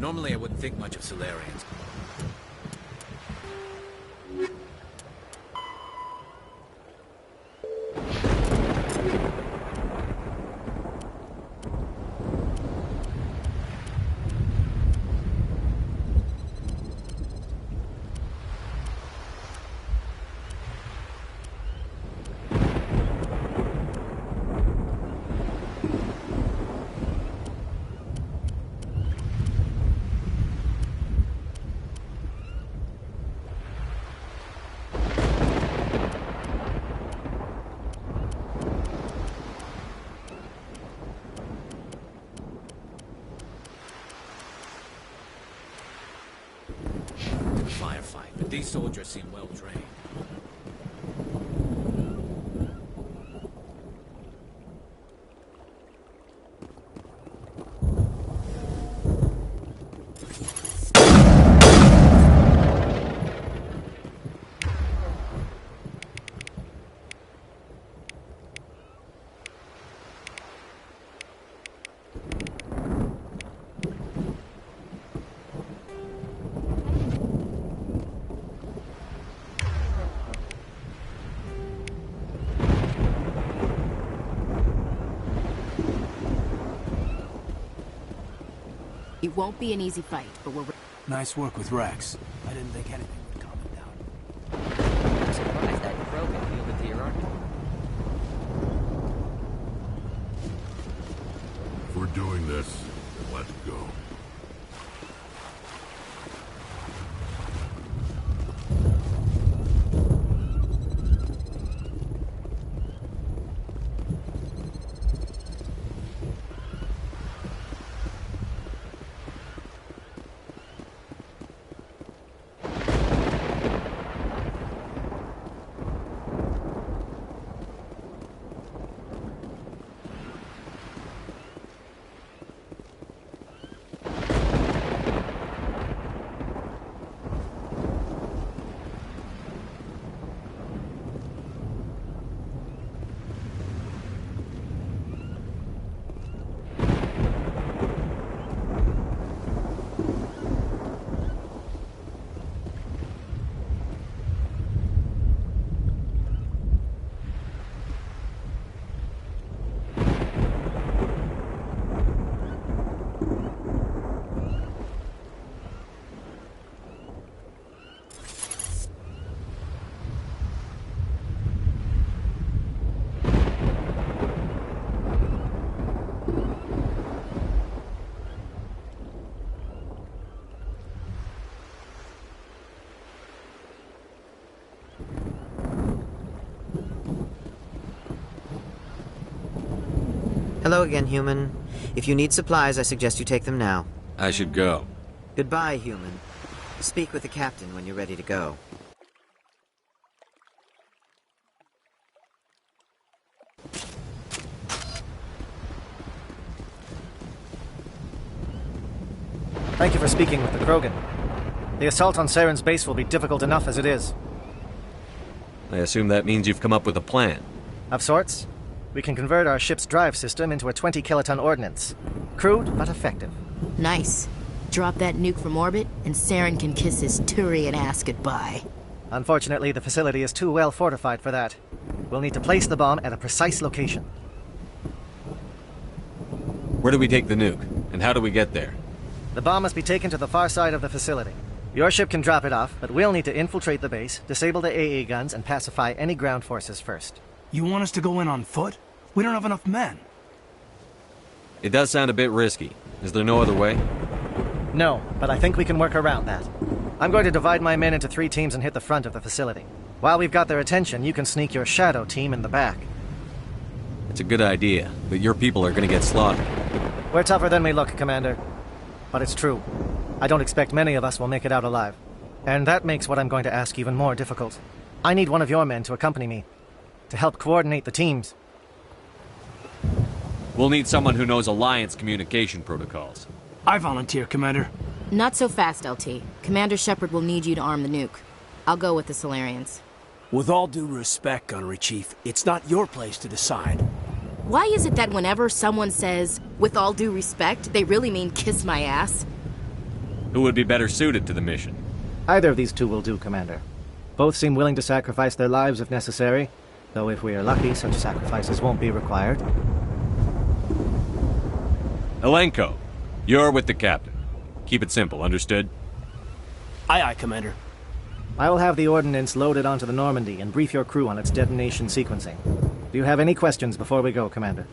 Normally I wouldn't think much of Solarians. Firefight, but these soldiers seem well trained. It won't be an easy fight, but we're... Nice work with Rex. I didn't think anything would calm him down. I'm surprised that Krogan yielded to your argument. If we're doing this, let's go. Hello again, human. If you need supplies, I suggest you take them now. I should go. Goodbye, human. Speak with the captain when you're ready to go. Thank you for speaking with the Krogan. The assault on Saren's base will be difficult enough as it is. I assume that means you've come up with a plan. Of sorts. We can convert our ship's drive system into a 20-kiloton ordnance. Crude, but effective. Nice. Drop that nuke from orbit, and Saren can kiss his Turian ass goodbye. Unfortunately, the facility is too well fortified for that. We'll need to place the bomb at a precise location. Where do we take the nuke? And how do we get there? The bomb must be taken to the far side of the facility. Your ship can drop it off, but we'll need to infiltrate the base, disable the AA guns, and pacify any ground forces first. You want us to go in on foot? We don't have enough men. It does sound a bit risky. Is there no other way? No, but I think we can work around that. I'm going to divide my men into 3 teams and hit the front of the facility. While we've got their attention, you can sneak your shadow team in the back. It's a good idea, but your people are gonna get slaughtered. We're tougher than we look, Commander. But it's true. I don't expect many of us will make it out alive. And that makes what I'm going to ask even more difficult. I need one of your men to accompany me, to help coordinate the teams. We'll need someone who knows Alliance communication protocols. I volunteer, Commander. Not so fast, LT. Commander Shepard will need you to arm the nuke. I'll go with the Solarians. With all due respect, Gunnery Chief, it's not your place to decide. Why is it that whenever someone says, with all due respect, they really mean kiss my ass? Who would be better suited to the mission? Either of these two will do, Commander. Both seem willing to sacrifice their lives if necessary, though if we are lucky, such sacrifices won't be required. Elenko, you're with the captain. Keep it simple, understood? Aye, aye, Commander. I will have the ordnance loaded onto the Normandy and brief your crew on its detonation sequencing. Do you have any questions before we go, Commander?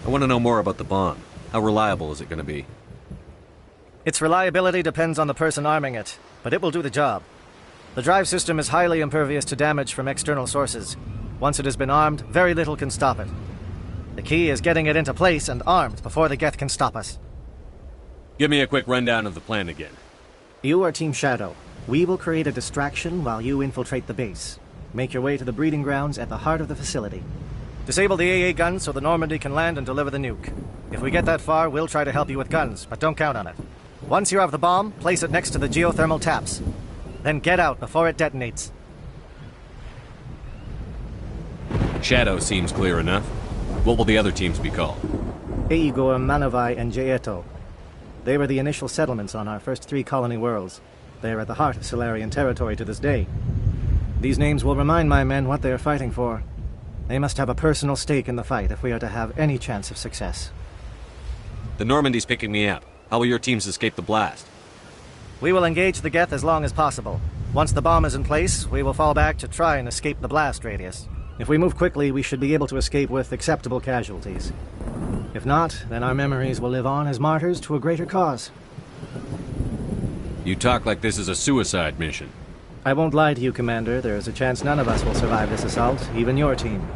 I want to know more about the bomb. How reliable is it going to be? Its reliability depends on the person arming it, but it will do the job. The drive system is highly impervious to damage from external sources. Once it has been armed, very little can stop it. The key is getting it into place and armed before the Geth can stop us. Give me a quick rundown of the plan again. You are Team Shadow. We will create a distraction while you infiltrate the base. Make your way to the breeding grounds at the heart of the facility. Disable the AA guns so the Normandy can land and deliver the nuke. If we get that far, we'll try to help you with guns, but don't count on it. Once you have the bomb, place it next to the geothermal taps. Then get out before it detonates. Shadow seems clear enough. What will the other teams be called? Eigor, Manavai, and Jaeto. They were the initial settlements on our first 3 colony worlds. They are at the heart of Solarian territory to this day. These names will remind my men what they are fighting for. They must have a personal stake in the fight if we are to have any chance of success. The Normandy's picking me up. How will your teams escape the blast? We will engage the Geth as long as possible. Once the bomb is in place, we will fall back to try and escape the blast radius. If we move quickly, we should be able to escape with acceptable casualties. If not, then our memories will live on as martyrs to a greater cause. You talk like this is a suicide mission. I won't lie to you, Commander. There is a chance none of us will survive this assault, even your team.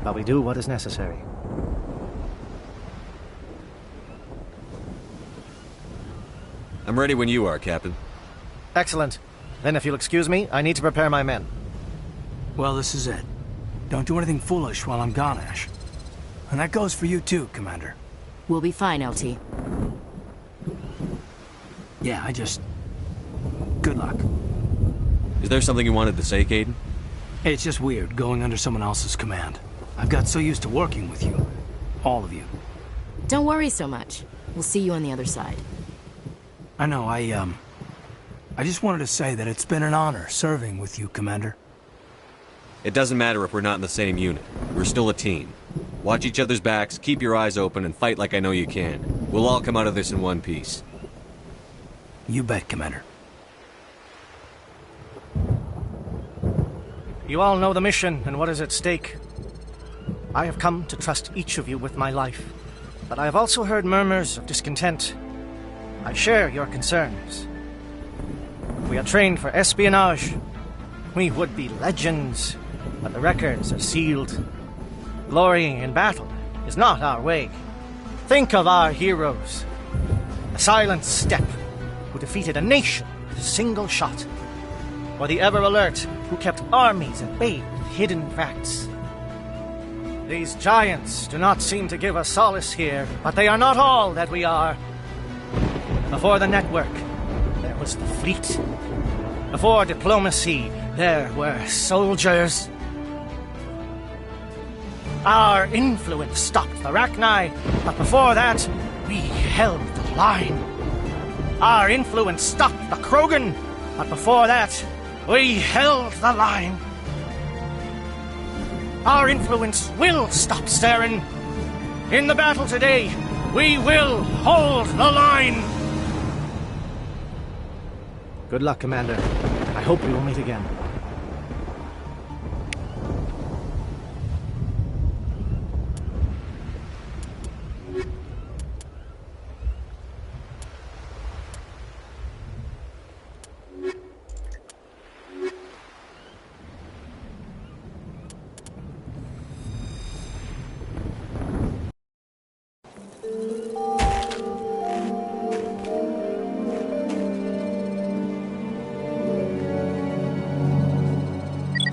But we do what is necessary. I'm ready when you are, Captain. Excellent. Then if you'll excuse me, I need to prepare my men. Well, this is it. Don't do anything foolish while I'm gone, Ash. And that goes for you too, Commander. We'll be fine, LT. Yeah, good luck. Is there something you wanted to say, Kaidan? It's just weird going under someone else's command. I've got so used to working with you. All of you. Don't worry so much. We'll see you on the other side. I know, I just wanted to say that it's been an honor serving with you, Commander. It doesn't matter if we're not in the same unit. We're still a team. Watch each other's backs, keep your eyes open, and fight like I know you can. We'll all come out of this in one piece. You bet, Commander. You all know the mission and what is at stake. I have come to trust each of you with my life, but I have also heard murmurs of discontent. I share your concerns. We are trained for espionage. We would be legends, but the records are sealed. Glory in battle is not our way. Think of our heroes. The silent steppe who defeated a nation with a single shot. Or the ever-alert who kept armies at bay with hidden facts. These giants do not seem to give us solace here, but they are not all that we are. Before the network, there was the fleet. Before diplomacy, there were soldiers. Our influence stopped the Rachni, but before that, we held the line. Our influence stopped the Krogan, but before that, we held the line. Our influence will stop Saren. In the battle today, we will hold the line. Good luck, Commander. I hope we will meet again.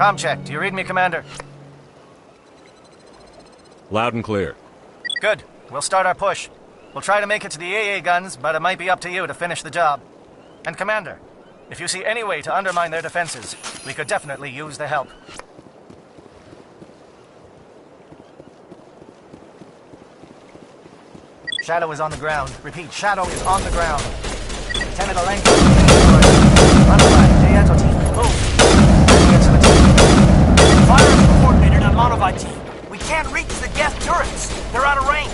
Comm check. Do you read me, Commander? Loud and clear. Good. We'll start our push. We'll try to make it to the AA guns, but it might be up to you to finish the job. And Commander, if you see any way to undermine their defenses, we could definitely use the help. Shadow is on the ground. Repeat, Shadow is on the ground. Lieutenant Alenko. On the line. J-Eto team. Move. Fire is coordinated on Monovi team. We can't reach the gas turrets. They're out of range.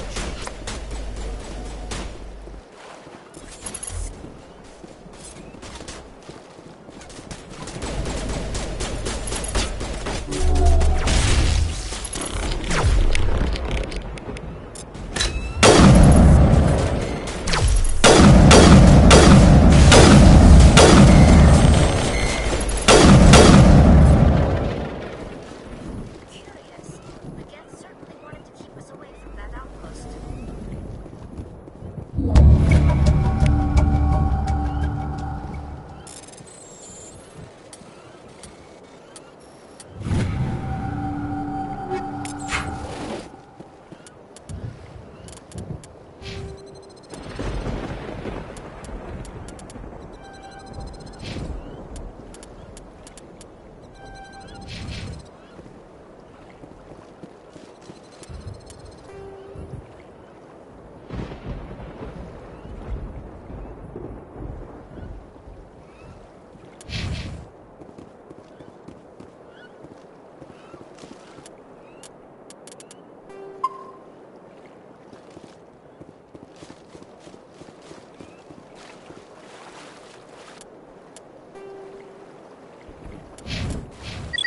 Curious. The Geth certainly wanted to keep us away from that outpost.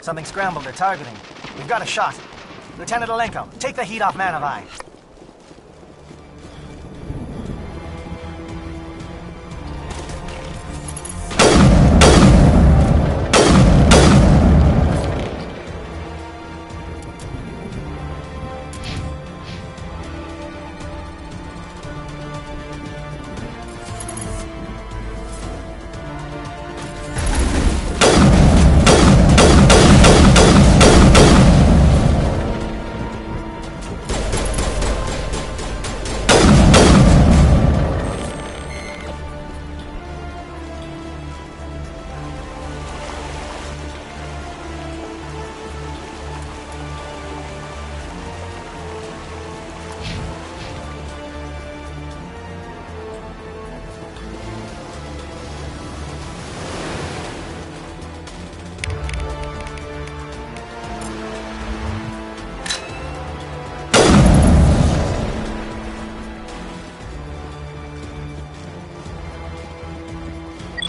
Something scrambled. They're targeting. We've got a shot. Lieutenant Alenko, take the heat off Manovi.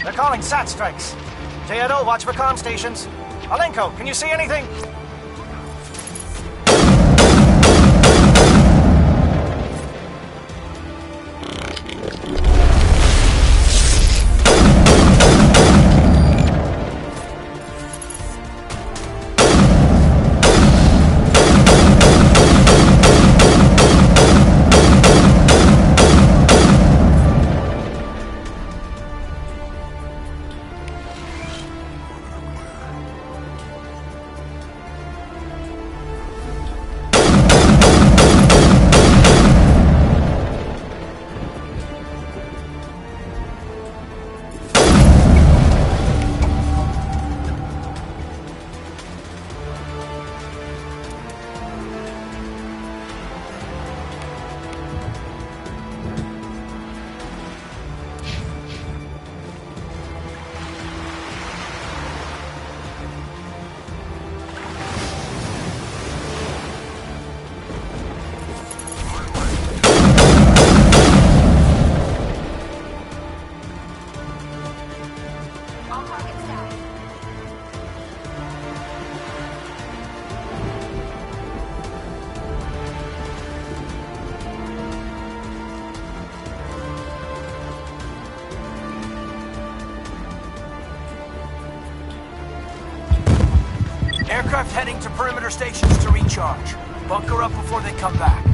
They're calling SAT strikes. J-Eto, watch for comm stations. Alenko, can you see anything? All targets down. Aircraft heading to perimeter stations to recharge. Bunker up before they come back.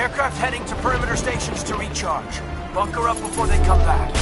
Aircraft heading to perimeter stations to recharge. Bunker up before they come back.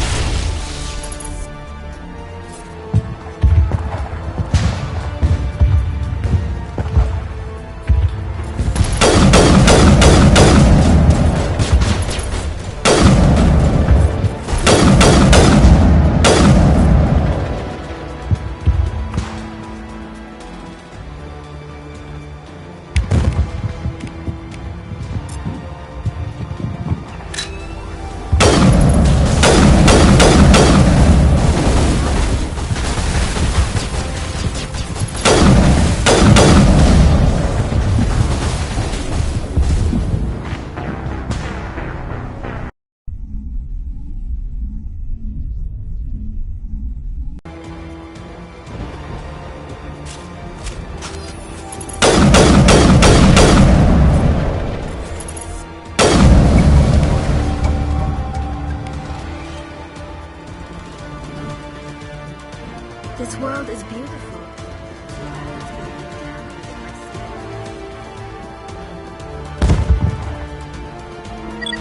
This world is beautiful.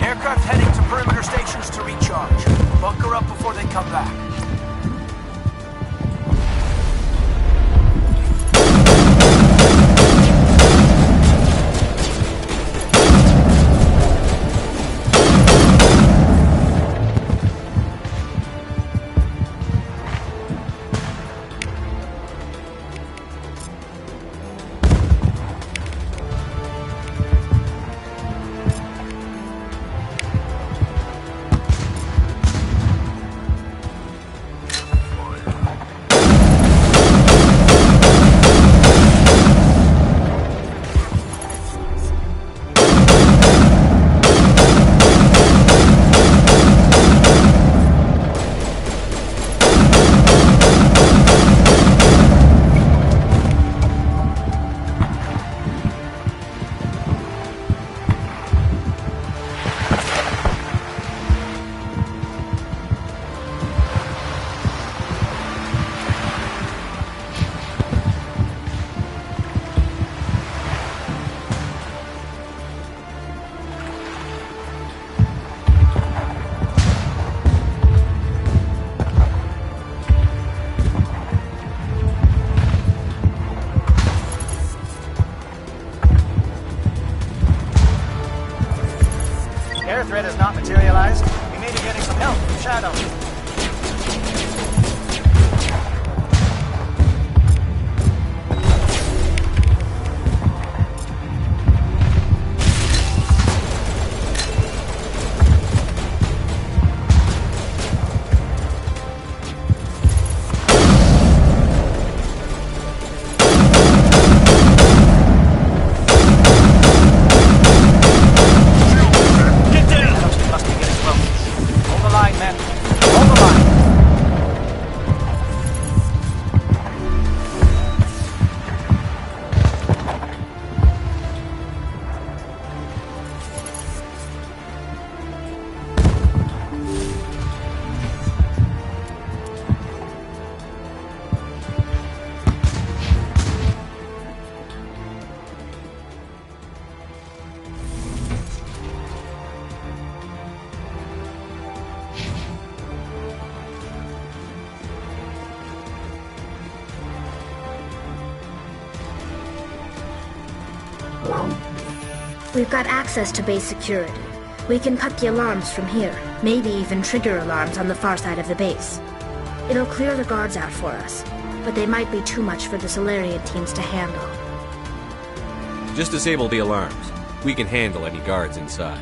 Aircraft heading to perimeter stations to recharge. Bunker up before they come back. Air threat has not materialized. We may be getting some help from Shadow. Must be getting close. Hold the line, men. Hold the line. We've got access to base security. We can cut the alarms from here, maybe even trigger alarms on the far side of the base. It'll clear the guards out for us, but they might be too much for the Solarian teams to handle. Just disable the alarms. We can handle any guards inside.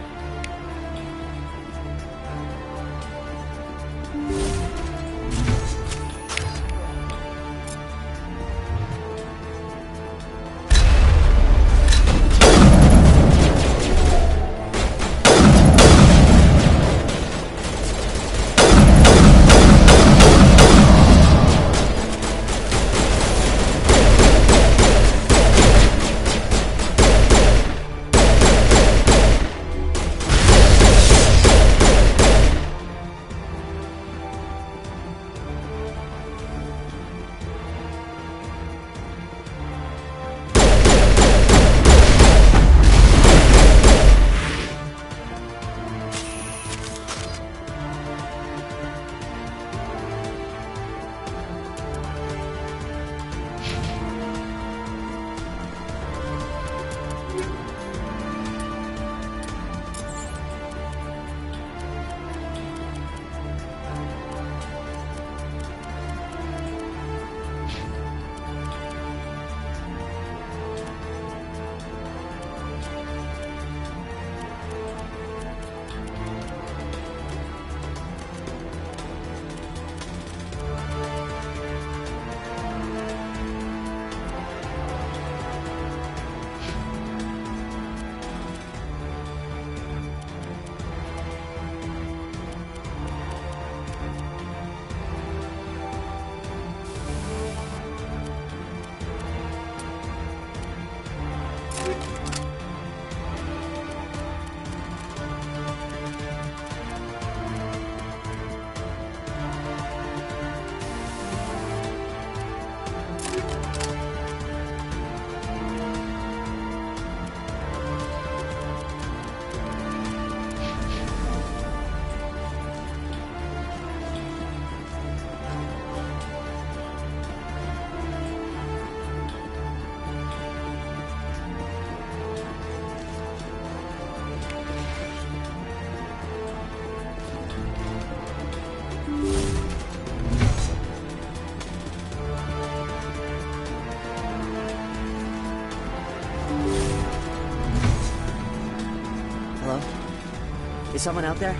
Is someone out there?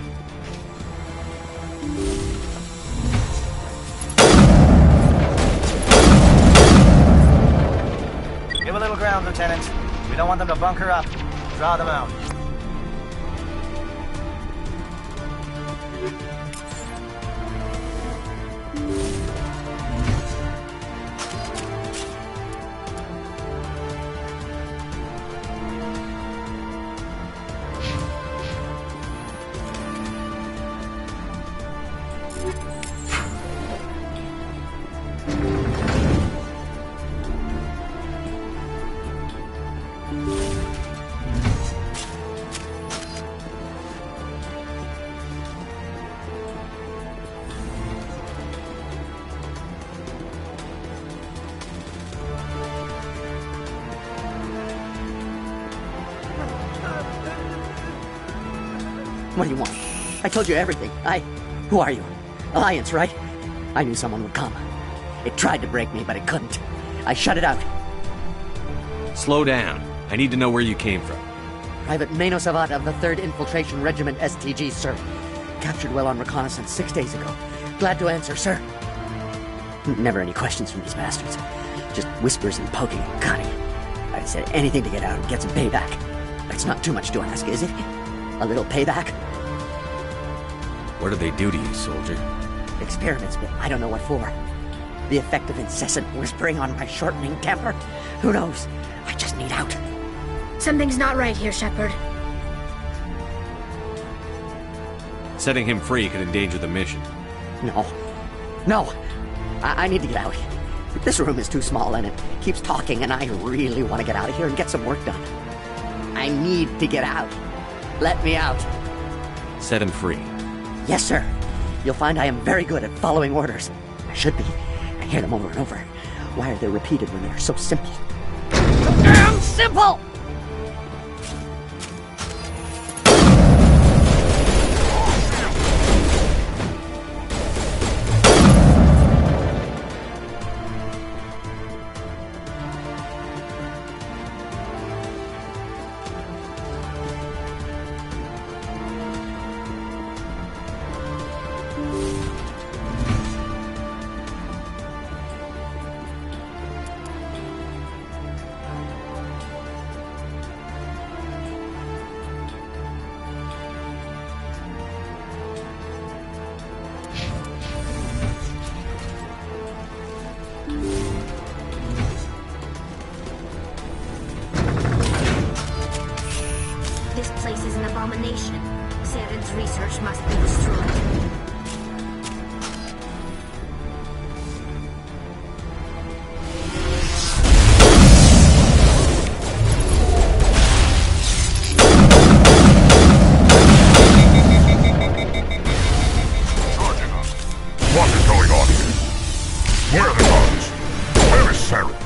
Give a little ground, Lieutenant. We don't want them to bunker up. Draw them out. What do you want? I told you everything. Who are you? Alliance, right? I knew someone would come. It tried to break me, but it couldn't. I shut it out. Slow down. I need to know where you came from. Private Mano Savat of the 3rd Infiltration Regiment STG, sir. Captured well on reconnaissance 6 days ago. Glad to answer, sir. Never any questions from these bastards. Just whispers and poking and cutting. I'd said anything to get out and get some payback. It's not too much to ask, is it? A little payback? What did they do to you, soldier? Experiments, but I don't know what for. The effect of incessant whispering on my shortening temper? Who knows? I just need out. Something's not right here, Shepard. Setting him free could endanger the mission. No. I need to get out. This room is too small and it keeps talking and I really want to get out of here and get some work done. I need to get out. Let me out. Set him free. Yes, sir. You'll find I am very good at following orders. I should be. I hear them over and over. Why are they repeated when they're so simple? So damn simple! This place is an abomination. Saren's research must be destroyed. What is going on here? Where are the guards? Where is Saren?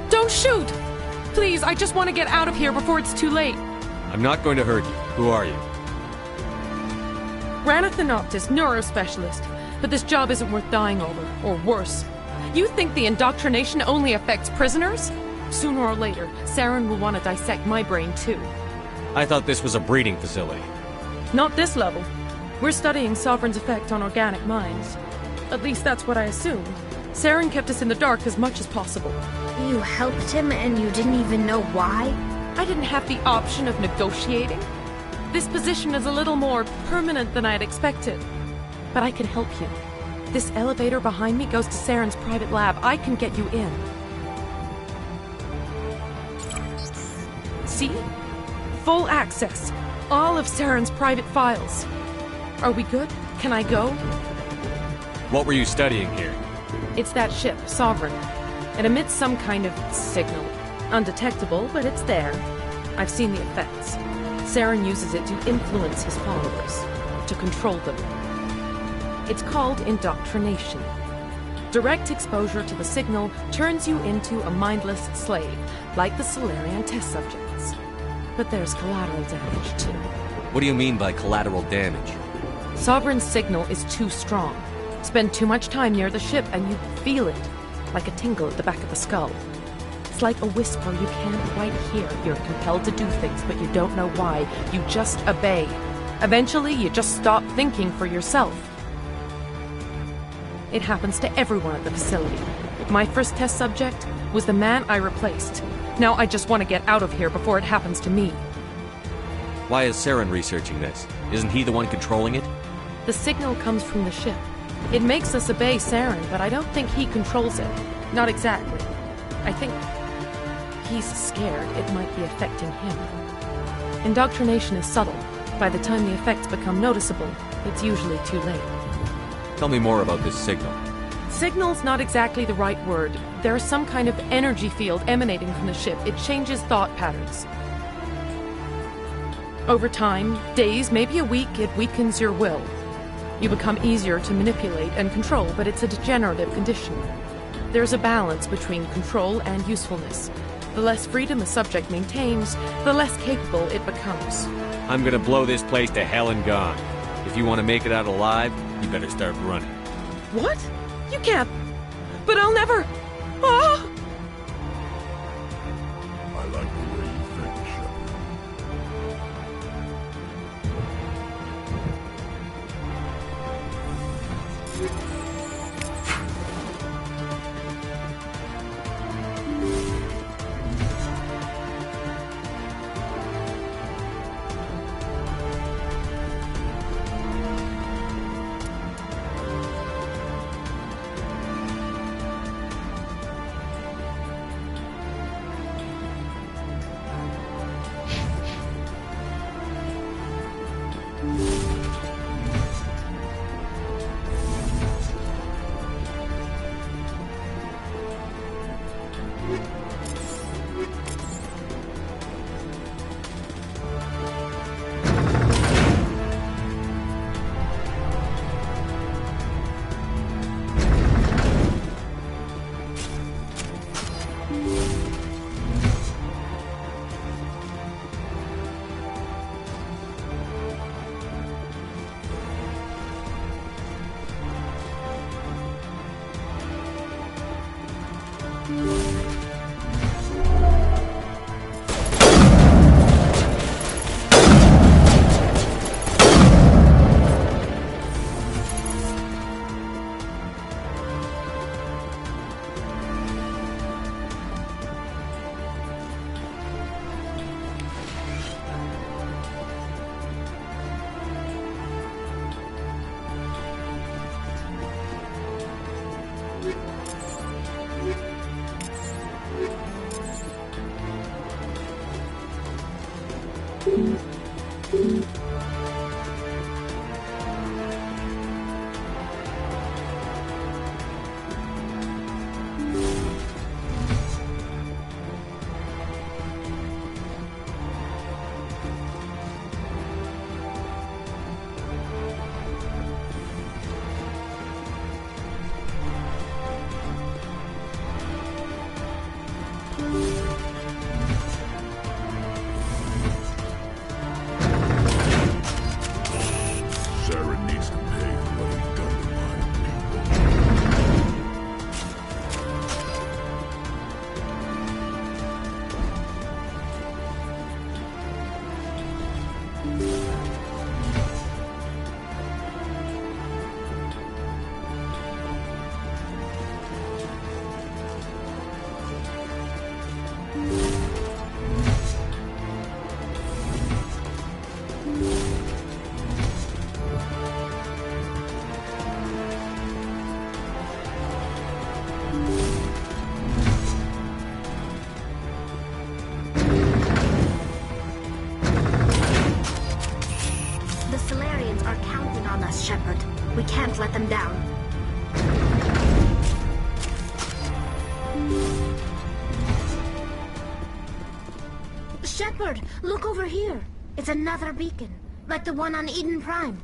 Don't shoot! Please, I just want to get out of here before it's too late. I'm not going to hurt you. Who are you? Rana Thanoptis, neurospecialist. But this job isn't worth dying over, or worse. You think the indoctrination only affects prisoners? Sooner or later, Saren will want to dissect my brain too. I thought this was a breeding facility. Not this level. We're studying Sovereign's effect on organic minds. At least that's what I assumed. Saren kept us in the dark as much as possible. You helped him and you didn't even know why? I didn't have the option of negotiating. This position is a little more permanent than I had expected. But I can help you. This elevator behind me goes to Saren's private lab. I can get you in. See? Full access. All of Saren's private files. Are we good? Can I go? What were you studying here? It's that ship, Sovereign. It emits some kind of signal. Undetectable, but it's there. I've seen the effects. Saren uses it to influence his followers, to control them. It's called indoctrination. Direct exposure to the signal turns you into a mindless slave, like the Salarian test subjects. But there's collateral damage, too. What do you mean by collateral damage? Sovereign's signal is too strong. Spend too much time near the ship and you feel it, like a tingle at the back of the skull. It's like a whisper you can't quite hear. You're compelled to do things, but you don't know why. You just obey. Eventually, you just stop thinking for yourself. It happens to everyone at the facility. My first test subject was the man I replaced. Now I just want to get out of here before it happens to me. Why is Saren researching this? Isn't he the one controlling it? The signal comes from the ship. It makes us obey Saren, but I don't think he controls it. Not exactly. I think he's scared it might be affecting him. Indoctrination is subtle. By the time the effects become noticeable, it's usually too late. Tell me more about this signal. Signal's not exactly the right word. There's some kind of energy field emanating from the ship. It changes thought patterns. Over time, days, maybe a week, it weakens your will. You become easier to manipulate and control, but it's a degenerative condition. There's a balance between control and usefulness. The less freedom a subject maintains, the less capable it becomes. I'm gonna blow this place to hell and gone. If you want to make it out alive, you better start running. What? You can't. But I'll never. Ah! I like the way you think, Shepard. them down. Shepard, look over here. It's another beacon, like the one on Eden Prime.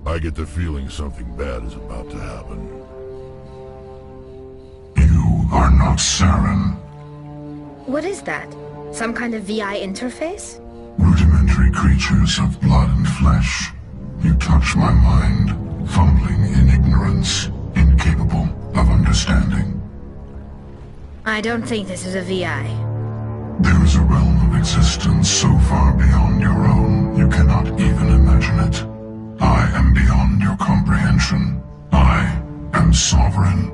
I get the feeling something bad is about to happen. You are not Saren. What is that? Some kind of VI interface? Rudimentary creatures of blood and flesh. You touch my mind, fumbling in ignorance, incapable of understanding. I don't think this is a VI. There is a realm of existence so far beyond your own, you cannot even imagine it. I am beyond your comprehension. I am Sovereign.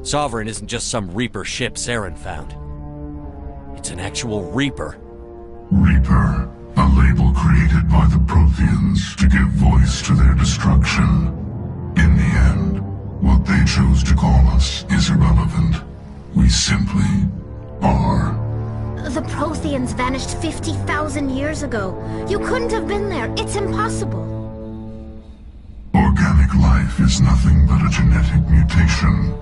Sovereign isn't just some Reaper ship Saren found. It's an actual Reaper. Reaper, a label created by the Protheans to give voice to their destruction. In the end, what they chose to call us is irrelevant. We simply are. The Protheans vanished 50,000 years ago. You couldn't have been there. It's impossible. Organic life is nothing but a genetic mutation.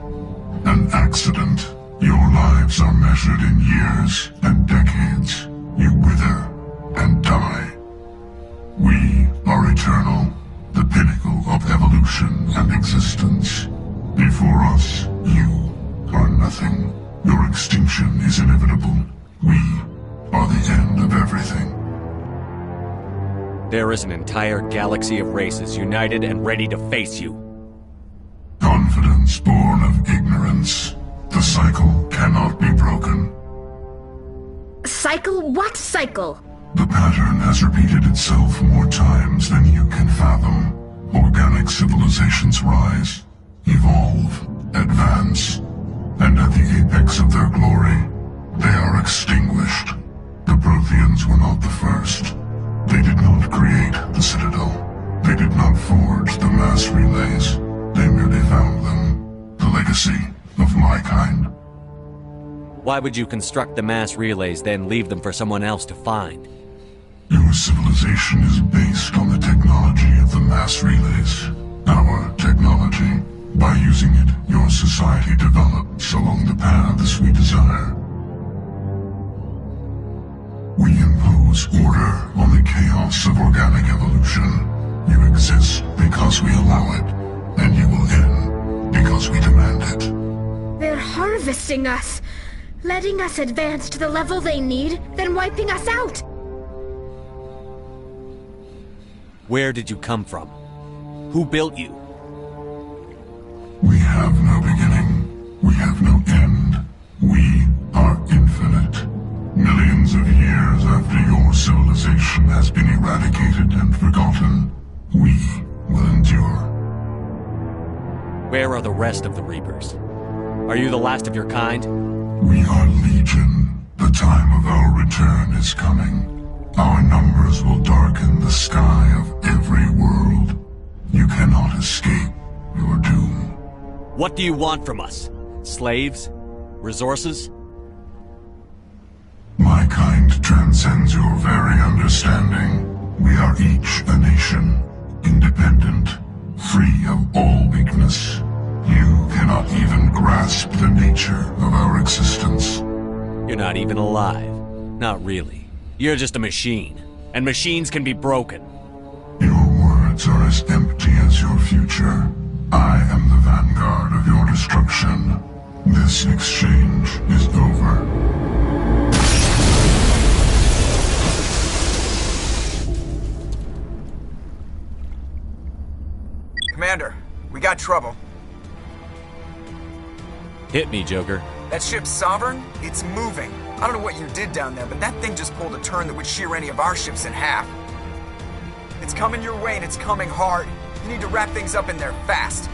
An accident. Your lives are measured in years and decades. You wither and die. We are eternal, the pinnacle of evolution and existence. Before us, you are nothing. Your extinction is inevitable. We are the end of everything. There is an entire galaxy of races united and ready to face you. Confidence born of ignorance. The cycle cannot be broken. Cycle? What cycle? The pattern has repeated itself more times than you can fathom. Organic civilizations rise, evolve, advance, and at the apex of their glory, they are extinguished. The Protheans were not the first. They did not create the Citadel. They did not forge the mass relays. They merely found them. The legacy of my kind. Why would you construct the mass relays, then leave them for someone else to find? Your civilization is based on the technology of the mass relays. Our technology. By using it, your society develops along the paths we desire. We impose order on the chaos of organic evolution. You exist because we allow it, and you will end because we demand it. They're harvesting us, letting us advance to the level they need, then wiping us out. Where did you come from? Who built you? We have no beginning. We have no end. We are infinite. Millions of years after your civilization has been eradicated and forgotten, we will endure. Where are the rest of the Reapers? Are you the last of your kind? We are Legion. The time of our return is coming. Our numbers will darken the sky of every world. You cannot escape your doom. What do you want from us? Slaves? Resources? My kind transcends your very understanding. We are each a nation, independent, free of all weakness. You cannot even grasp the nature of our existence. You're not even alive. Not really. You're just a machine. And machines can be broken. Your words are as empty as your future. I am the vanguard of your destruction. This exchange is over. Commander, we got trouble. Hit me, Joker. That ship's Sovereign? It's moving. I don't know what you did down there, but that thing just pulled a turn that would shear any of our ships in half. It's coming your way, and it's coming hard. You need to wrap things up in there fast.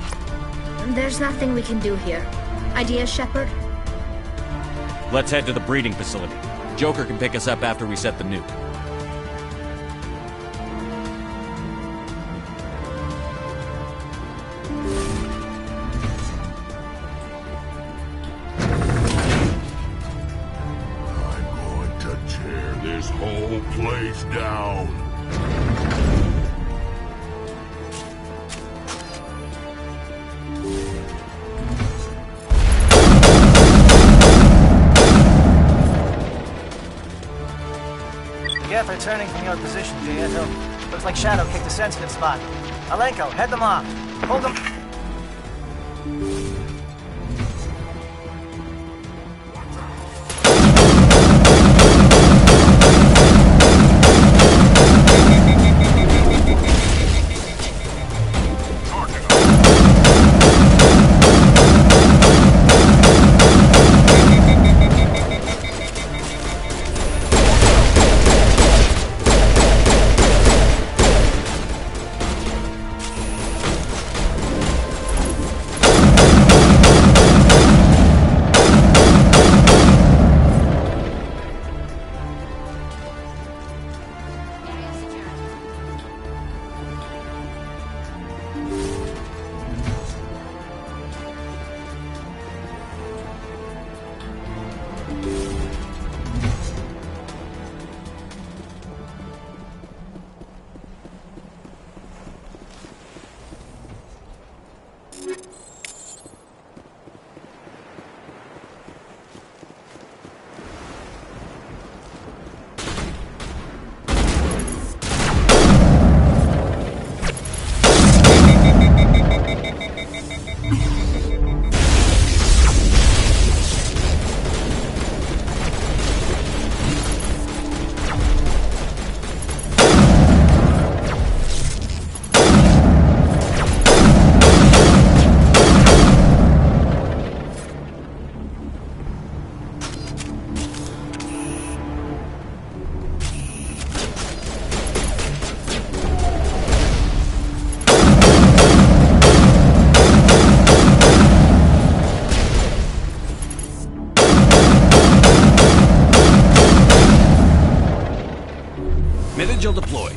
There's nothing we can do here. Ideas, Shepard? Let's head to the breeding facility. Joker can pick us up after we set the nuke. This whole place down. Geth are turning from your position, Jayento. Looks like Shadow kicked a sensitive spot. Alenko, head them off. Hold them. Vigil deployed.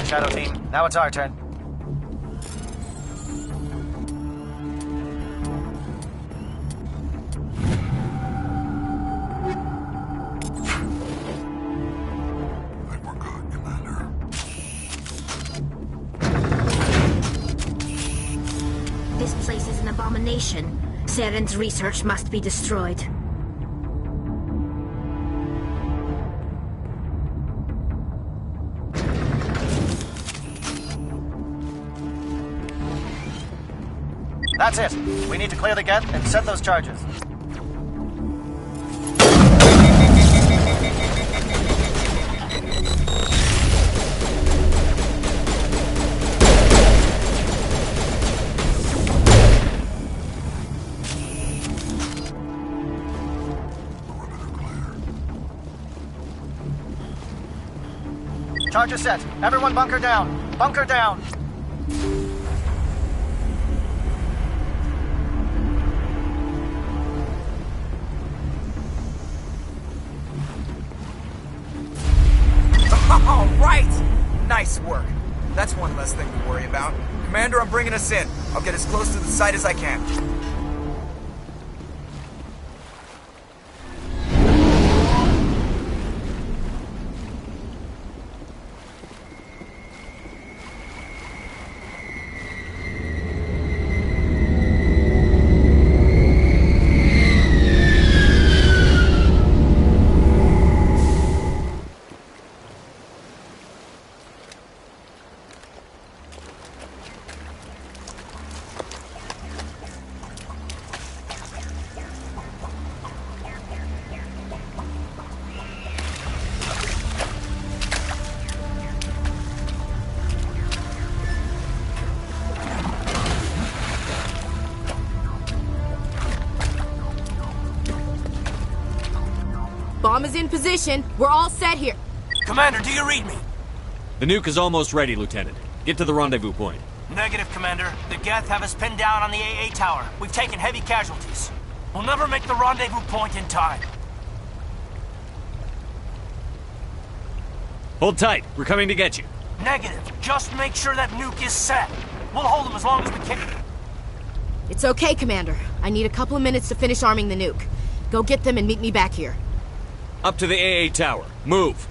Shadow Team. Now it's our turn. I think we're good, Commander. This place is an abomination. Saren's research must be destroyed. That's it. We need to clear the gate and set those charges. Charges set. Everyone bunker down. Bunker down. us in. I'll get as close to the site as I can. Bomb is in position. We're all set here. Commander, do you read me? The nuke is almost ready, Lieutenant. Get to the rendezvous point. Negative, Commander. The Geth have us pinned down on the AA tower. We've taken heavy casualties. We'll never make the rendezvous point in time. Hold tight. We're coming to get you. Negative. Just make sure that nuke is set. We'll hold them as long as we can. It's okay, Commander. I need a couple of minutes to finish arming the nuke. Go get them and meet me back here. Up to the AA tower. Move.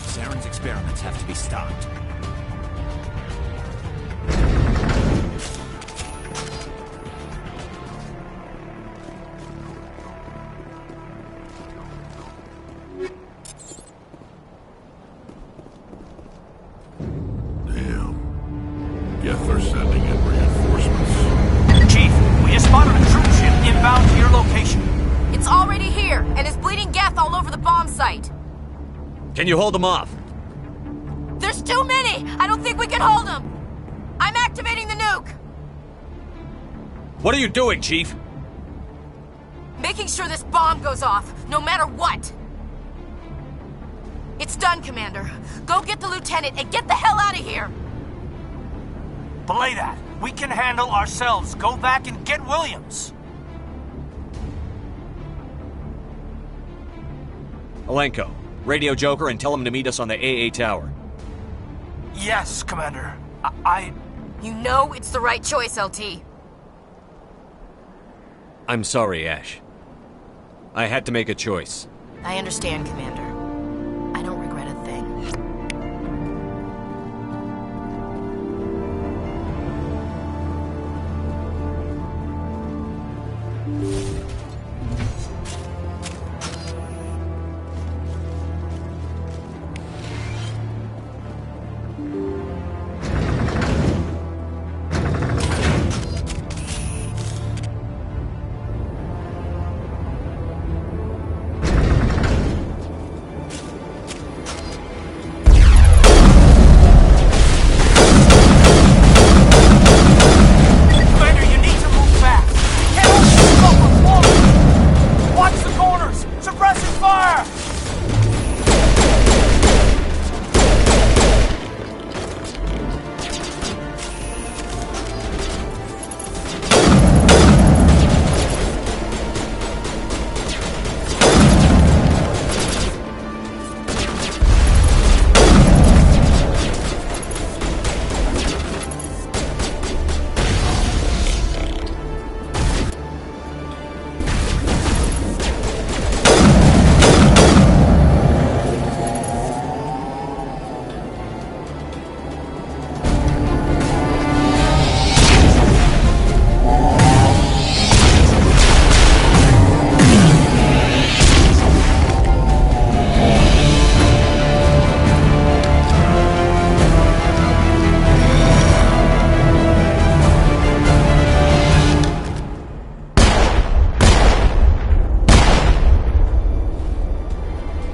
Saren's experiments have to be stopped. Geth sending in reinforcements. Chief, we just spotted a troop ship inbound to your location. It's already here, and is bleeding Geth all over the bomb site. Can you hold them off? There's too many! I don't think we can hold them! I'm activating the nuke! What are you doing, Chief? Making sure this bomb goes off, no matter what! It's done, Commander. Go get the lieutenant and get the hell out of here! Belay that. We can handle ourselves. Go back and get Williams. Alenko, radio Joker and tell him to meet us on the AA tower. Yes, Commander. You know it's the right choice, LT. I'm sorry, Ash. I had to make a choice. I understand, Commander. I don't regret a thing.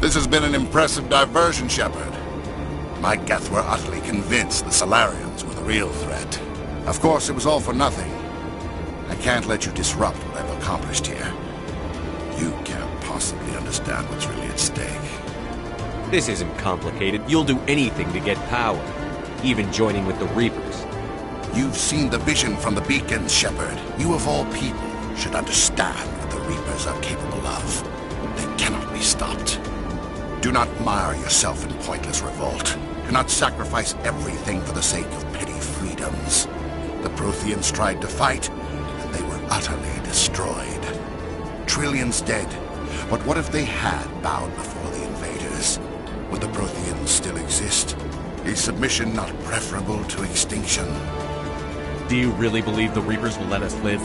This has been an impressive diversion, Shepard. My Geth were utterly convinced the Salarians were the real threat. Of course, it was all for nothing. I can't let you disrupt what I've accomplished here. You can't possibly understand what's really at stake. This isn't complicated. You'll do anything to get power, even joining with the Reapers. You've seen the vision from the beacons, Shepard. You of all people should understand what the Reapers are capable of. They cannot be stopped. Do not mire yourself in pointless revolt. Do not sacrifice everything for the sake of petty freedoms. The Protheans tried to fight, and they were utterly destroyed. Trillions dead, but what if they had bowed before the invaders? Would the Protheans still exist? Is submission not preferable to extinction? Do you really believe the Reapers will let us live?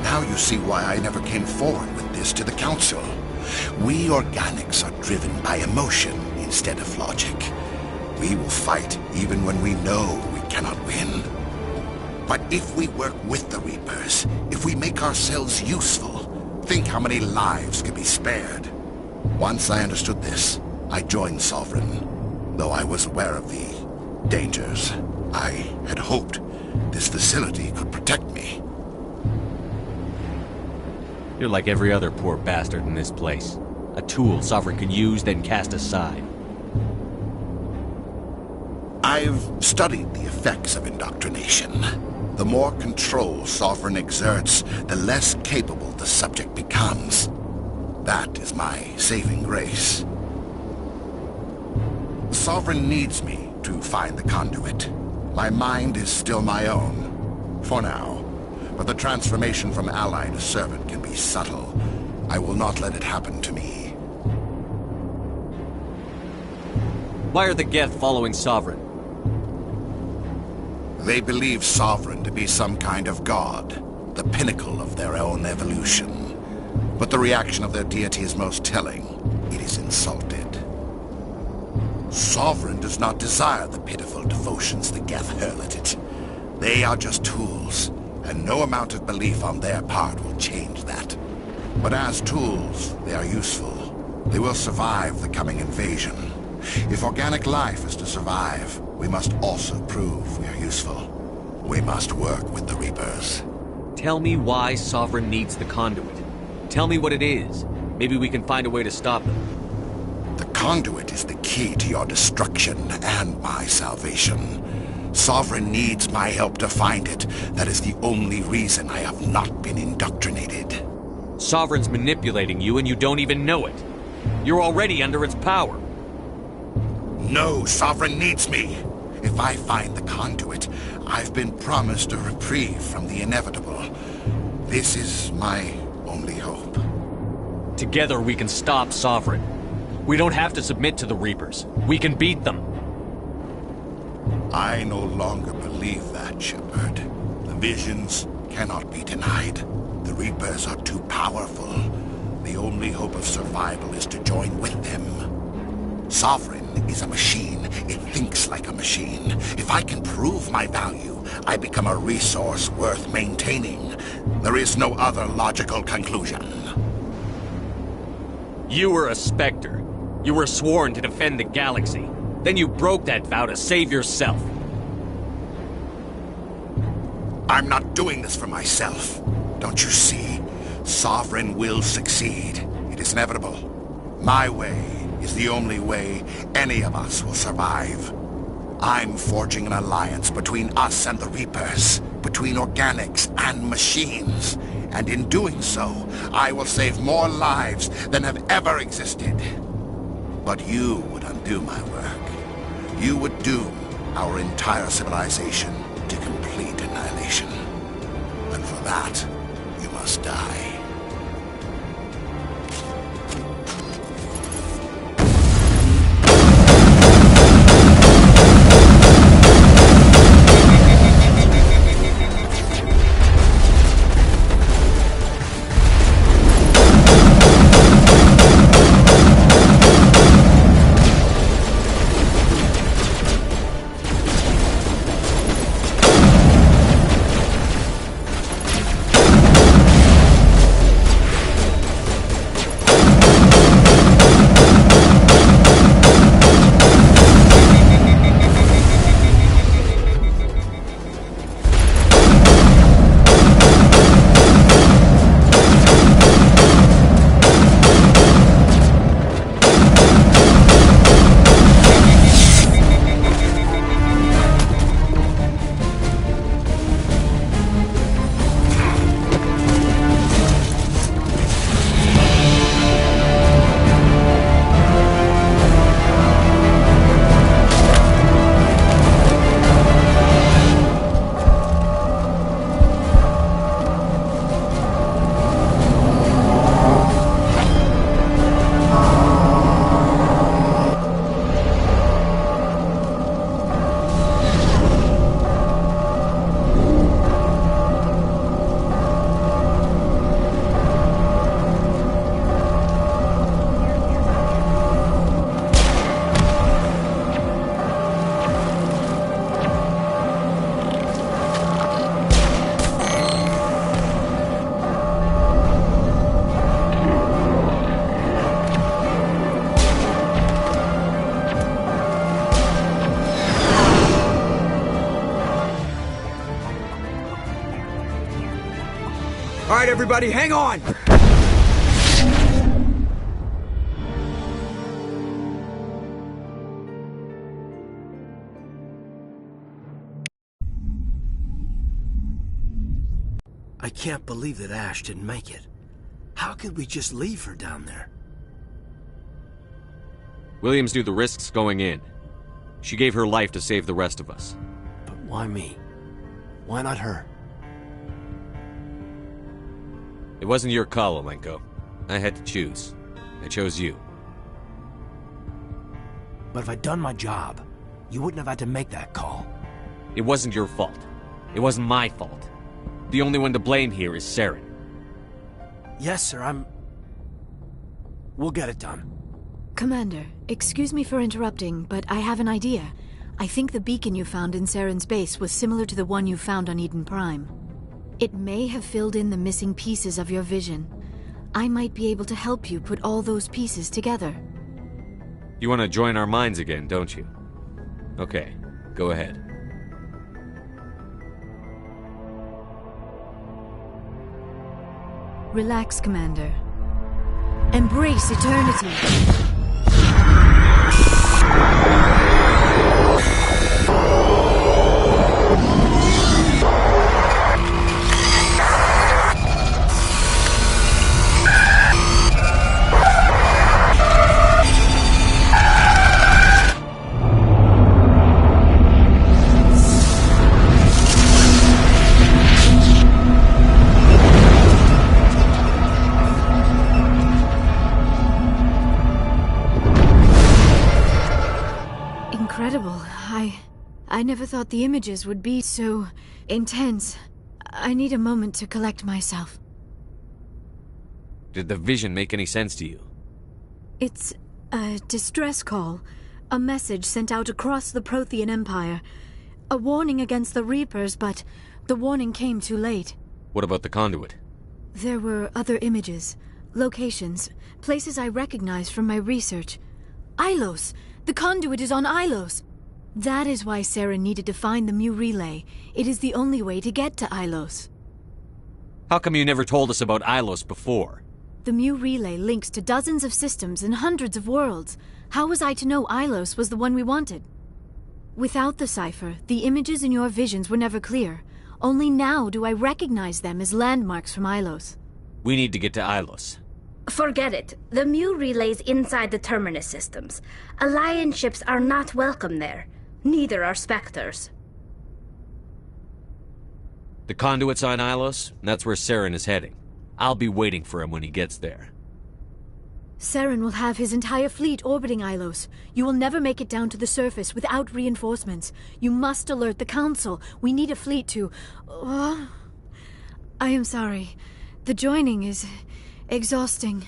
Now you see why I never came forward with this to the Council. We organics are driven by emotion instead of logic. We will fight even when we know we cannot win. But if we work with the Reapers, if we make ourselves useful, think how many lives could be spared. Once I understood this, I joined Sovereign, though I was aware of the dangers. I had hoped this facility could protect me. You're like every other poor bastard in this place. A tool Sovereign can use, then cast aside. I've studied the effects of indoctrination. The more control Sovereign exerts, the less capable the subject becomes. That is my saving grace. Sovereign needs me to find the conduit. My mind is still my own, for now. But the transformation from ally to servant can be subtle. I will not let it happen to me. Why are the Geth following Sovereign? They believe Sovereign to be some kind of god, the pinnacle of their own evolution. But the reaction of their deity is most telling. It is insulted. Sovereign does not desire the pitiful devotions the Geth hurl at it. They are just tools, and no amount of belief on their part will change that. But as tools, they are useful. They will survive the coming invasion. If organic life is to survive, we must also prove we are useful. We must work with the Reapers. Tell me why Sovereign needs the conduit. Tell me what it is. Maybe we can find a way to stop them. The conduit is the key to your destruction and my salvation. Sovereign needs my help to find it. That is the only reason I have not been indoctrinated. Sovereign's manipulating you and you don't even know it. You're already under its power. No, Sovereign needs me. If I find the conduit, I've been promised a reprieve from the inevitable. This is my only hope. Together we can stop Sovereign. We don't have to submit to the Reapers. We can beat them. I no longer believe that, Shepard. The visions cannot be denied. The Reapers are too powerful. The only hope of survival is to join with them. Sovereign is a machine. It thinks like a machine. If I can prove my value, I become a resource worth maintaining. There is no other logical conclusion. You were a Spectre. You were sworn to defend the galaxy. Then you broke that vow to save yourself. I'm not doing this for myself. Don't you see? Sovereign will succeed. It is inevitable. My way is the only way any of us will survive. I'm forging an alliance between us and the Reapers, between organics and machines. And in doing so, I will save more lives than have ever existed. But you would undo my work. You would doom our entire civilization to complete annihilation. And for that, you must die. All right, everybody, hang on! I can't believe that Ash didn't make it. How could we just leave her down there? Williams knew the risks going in. She gave her life to save the rest of us. But why me? Why not her? It wasn't your call, Alenko. I had to choose. I chose you. But if I'd done my job, you wouldn't have had to make that call. It wasn't your fault. It wasn't my fault. The only one to blame here is Saren. Yes, sir, We'll get it done. Commander, excuse me for interrupting, but I have an idea. I think the beacon you found in Saren's base was similar to the one you found on Eden Prime. It may have filled in the missing pieces of your vision. I might be able to help you put all those pieces together. You want to join our minds again, don't you? Okay, go ahead. Relax, Commander. Embrace eternity. Incredible. I never thought the images would be so intense. I need a moment to collect myself. Did the vision make any sense to you? It's a distress call. A message sent out across the Prothean Empire. A warning against the Reapers, but the warning came too late. What about the conduit? There were other images, locations, places I recognized from my research. Ilos! The conduit is on Ilos! That is why Saren needed to find the Mu Relay. It is the only way to get to Ilos. How come you never told us about Ilos before? The Mu Relay links to dozens of systems and hundreds of worlds. How was I to know Ilos was the one we wanted? Without the cipher, the images in your visions were never clear. Only now do I recognize them as landmarks from Ilos. We need to get to Ilos. Forget it. The Mu Relay's inside the Terminus systems. Alliance ships are not welcome there. Neither are Spectres. The conduit's on Ilos, and that's where Saren is heading. I'll be waiting for him when he gets there. Saren will have his entire fleet orbiting Ilos. You will never make it down to the surface without reinforcements. You must alert the Council. We need a fleet to... I am sorry. The joining is exhausting.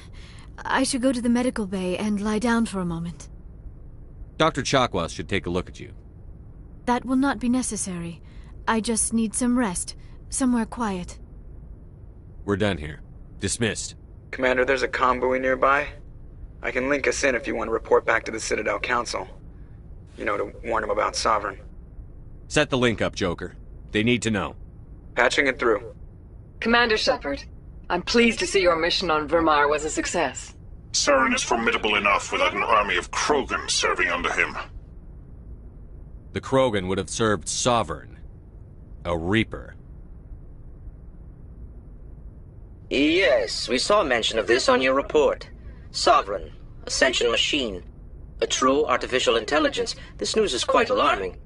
I should go to the medical bay and lie down for a moment. Dr. Chakwas should take a look at you. That will not be necessary. I just need some rest. Somewhere quiet. We're done here. Dismissed. Commander, there's a convoy nearby. I can link us in if you want to report back to the Citadel Council. You know, to warn them about Sovereign. Set the link up, Joker. They need to know. Patching it through. Commander Shepard, I'm pleased to see your mission on Vermar was a success. Saren is formidable enough without an army of Krogan serving under him. The Krogan would have served Sovereign. A Reaper. Yes, we saw mention of this on your report. Sovereign, Ascension machine, a true artificial intelligence. This news is quite alarming,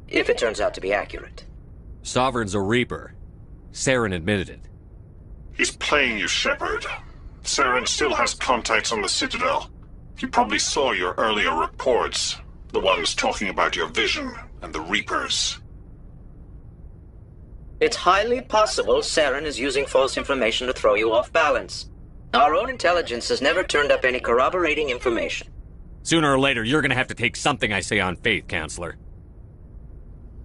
if it turns out to be accurate. Sovereign's a Reaper. Saren admitted it. He's playing you, Shepard. Saren still has contacts on the Citadel. He probably saw your earlier reports, the ones talking about your vision and the Reapers. It's highly possible Saren is using false information to throw you off balance. Our own intelligence has never turned up any corroborating information. Sooner or later, you're gonna have to take something I say on faith, Counselor.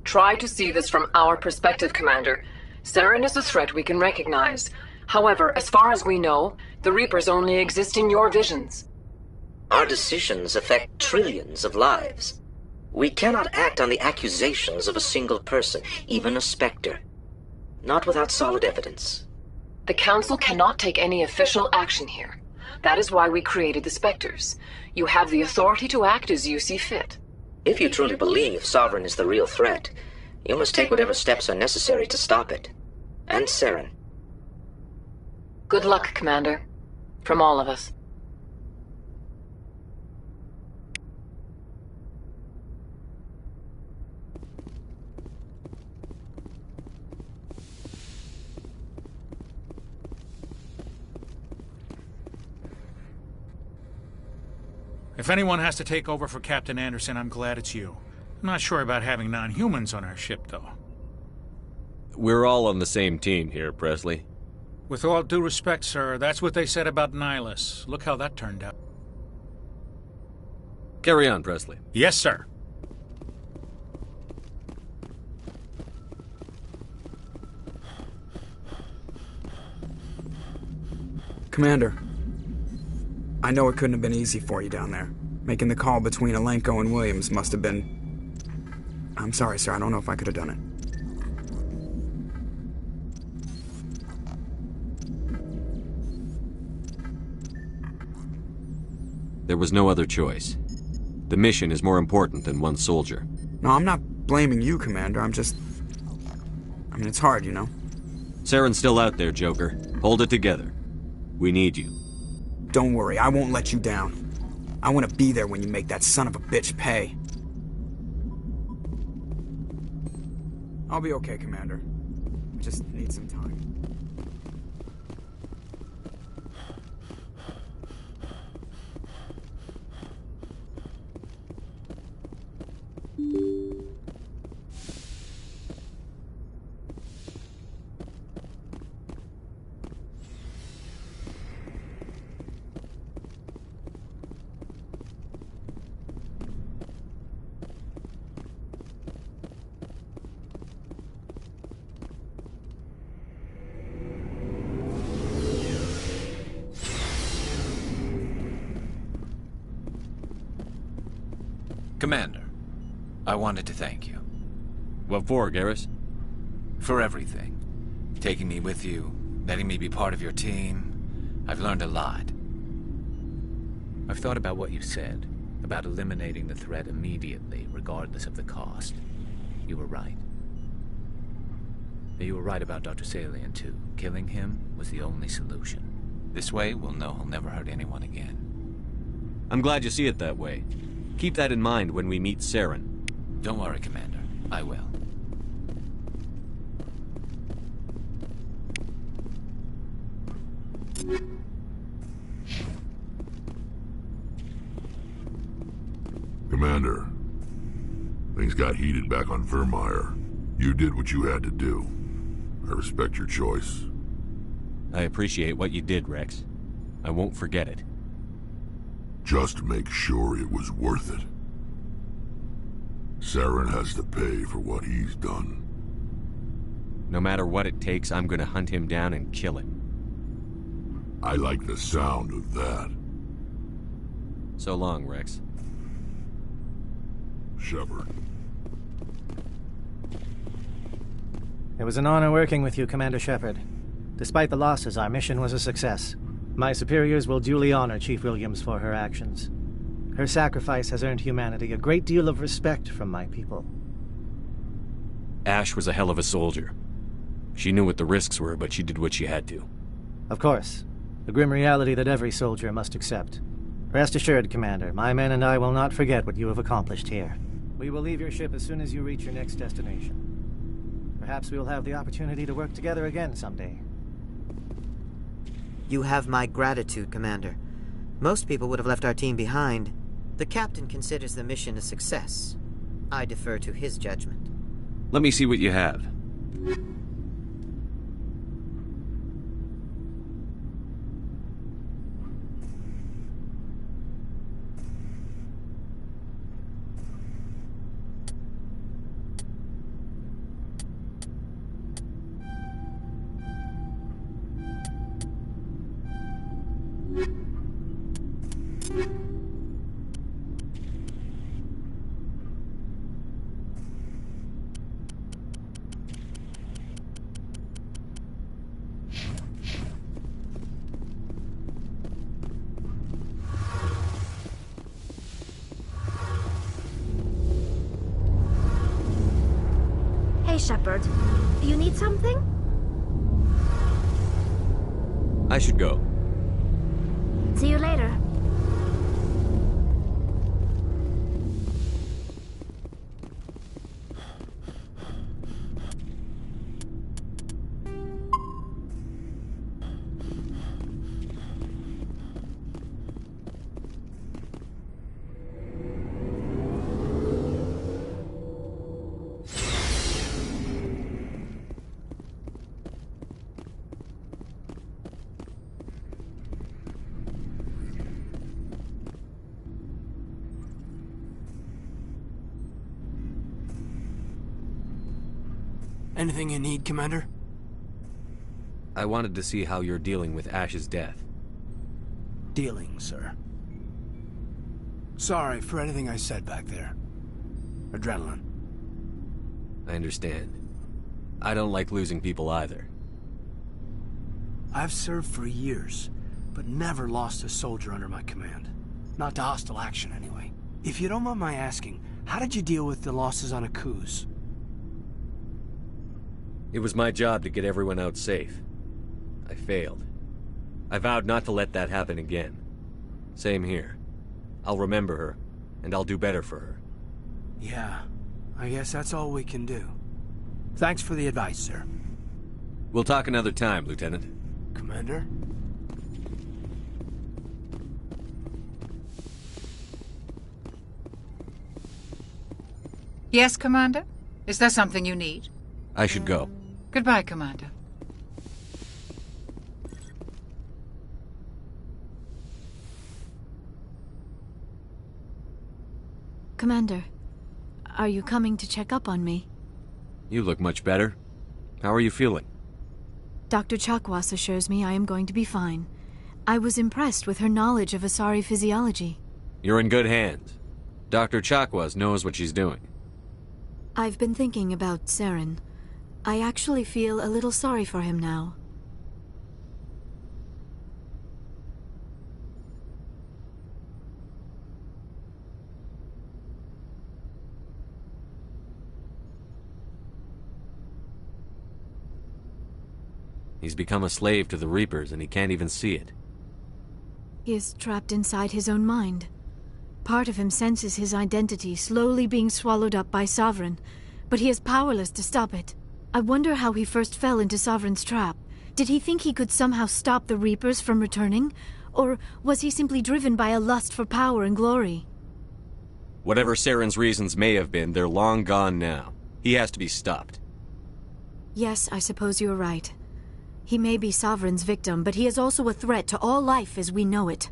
Try to see this from our perspective, Commander. Saren is a threat we can recognize. However, as far as we know, the Reapers only exist in your visions. Our decisions affect trillions of lives. We cannot act on the accusations of a single person, even a Spectre. Not without solid evidence. The Council cannot take any official action here. That is why we created the Spectres. You have the authority to act as you see fit. If you truly believe Sovereign is the real threat, you must take whatever steps are necessary to stop it. And Saren. Good luck, Commander. From all of us. If anyone has to take over for Captain Anderson, I'm glad it's you. I'm not sure about having non-humans on our ship, though. We're all on the same team here, Presley. With all due respect, sir, that's what they said about Nihilus. Look how that turned out. Carry on, Presley. Yes, sir. Commander, I know it couldn't have been easy for you down there. Making the call between Alenko and Williams must have been... I'm sorry, sir. I don't know if I could have done it. There was no other choice. The mission is more important than one soldier. No, I'm not blaming you, Commander. I mean, it's hard, you know? Saren's still out there, Joker. Hold it together. We need you. Don't worry, I won't let you down. I want to be there when you make that son of a bitch pay. I'll be okay, Commander. I just need some time. Commander, I wanted to thank you. What for, Garrus? For everything. Taking me with you, letting me be part of your team. I've learned a lot. I've thought about what you said, about eliminating the threat immediately, regardless of the cost. You were right. You were right about Dr. Salian, too. Killing him was the only solution. This way, we'll know he'll never hurt anyone again. I'm glad you see it that way. Keep that in mind when we meet Saren. Don't worry, Commander. I will. Commander, things got heated back on Vermeer. You did what you had to do. I respect your choice. I appreciate what you did, Rex. I won't forget it. Just make sure it was worth it. Saren has to pay for what he's done. No matter what it takes, I'm gonna hunt him down and kill him. I like the sound of that. So long, Rex. Shepard. It was an honor working with you, Commander Shepard. Despite the losses, our mission was a success. My superiors will duly honor Chief Williams for her actions. Her sacrifice has earned humanity a great deal of respect from my people. Ash was a hell of a soldier. She knew what the risks were, but she did what she had to. Of course. The grim reality that every soldier must accept. Rest assured, Commander, my men and I will not forget what you have accomplished here. We will leave your ship as soon as you reach your next destination. Perhaps we will have the opportunity to work together again someday. You have my gratitude, Commander. Most people would have left our team behind. The captain considers the mission a success. I defer to his judgment. Let me see what you have. Hey, Shepard. You need something? I should go. See you later. Anything you need, Commander? I wanted to see how you're dealing with Ash's death. Dealing, sir. Sorry for anything I said back there. Adrenaline. I understand. I don't like losing people either. I've served for years, but never lost a soldier under my command. Not to hostile action, anyway. If you don't mind my asking, how did you deal with the losses on Akuz? It was my job to get everyone out safe. I failed. I vowed not to let that happen again. Same here. I'll remember her, and I'll do better for her. Yeah, I guess that's all we can do. Thanks for the advice, sir. We'll talk another time, Lieutenant. Commander? Yes, Commander? Is there something you need? I should go. Goodbye, Commander. Commander, are you coming to check up on me? You look much better. How are you feeling? Dr. Chakwas assures me I am going to be fine. I was impressed with her knowledge of Asari physiology. You're in good hands. Dr. Chakwas knows what she's doing. I've been thinking about Saren. I actually feel a little sorry for him now. He's become a slave to the Reapers, and he can't even see it. He is trapped inside his own mind. Part of him senses his identity slowly being swallowed up by Sovereign, but he is powerless to stop it. I wonder how he first fell into Sovereign's trap. Did he think he could somehow stop the Reapers from returning? Or was he simply driven by a lust for power and glory? Whatever Saren's reasons may have been, they're long gone now. He has to be stopped. Yes, I suppose you're right. He may be Sovereign's victim, but he is also a threat to all life as we know it.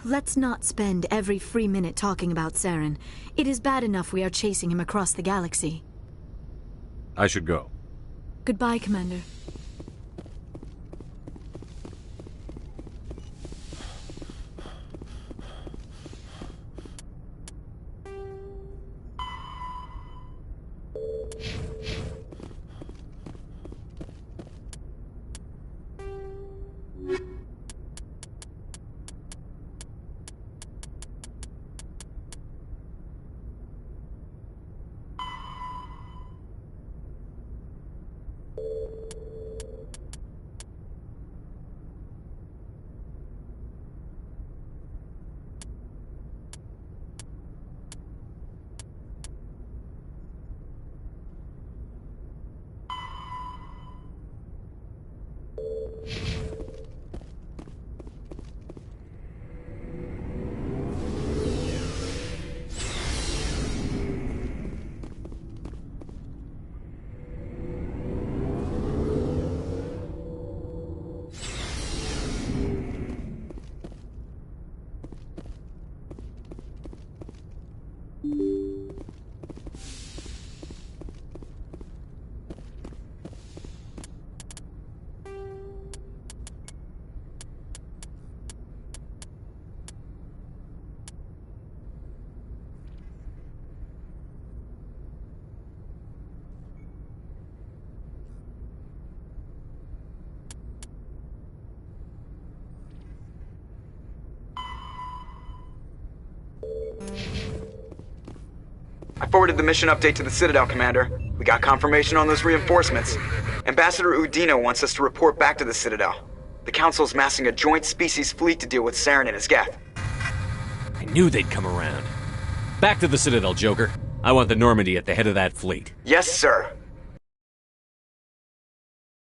Let's not spend every free minute talking about Saren. It is bad enough we are chasing him across the galaxy. I should go. Goodbye, Commander. I forwarded the mission update to the Citadel, Commander. We got confirmation on those reinforcements. Ambassador Udino wants us to report back to the Citadel. The Council's massing a joint species fleet to deal with Saren and his Geth. I knew they'd come around. Back to the Citadel, Joker. I want the Normandy at the head of that fleet. Yes, sir.